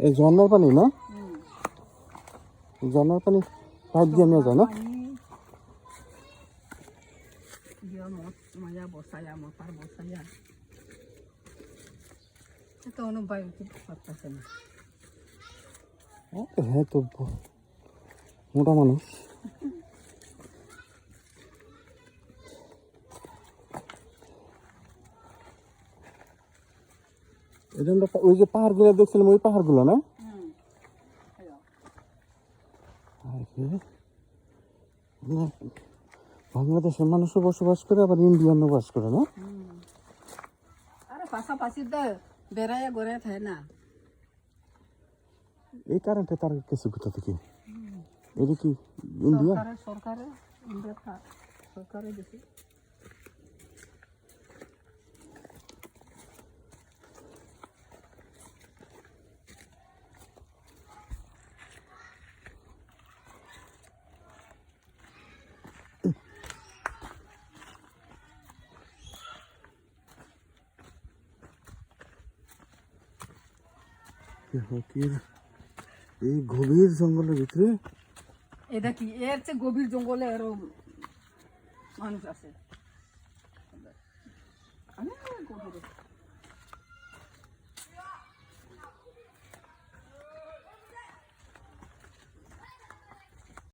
এই ঝর্ণার পানি না, ঝর্ণার পানি পাইপ দিয়ে নিয়ে যায় না? হ্যাঁ তো মোটা মানুষ। এই জন্য ওই যে পাহাড়গুলো দেখছিলাম, ওই পাহাড়গুলো না? বাংলাদেশের মানুষও বসবাস করে, আবার ইন্ডিয়ানও বাস করে না? আরে পাশাপাশি তো বেড়াইয়া গড়ে থাকে না। এই কারেন্টে তার কিছু কোথা থেকে? এটা কি ইন্ডিয়া? সরকারে ইন্ডিয়া সরকারে দিছে। এই গভীর জঙ্গলের ভিতরে এটা কি এর চেয়ে গভীর জঙ্গলে আরো মানুষ আছে।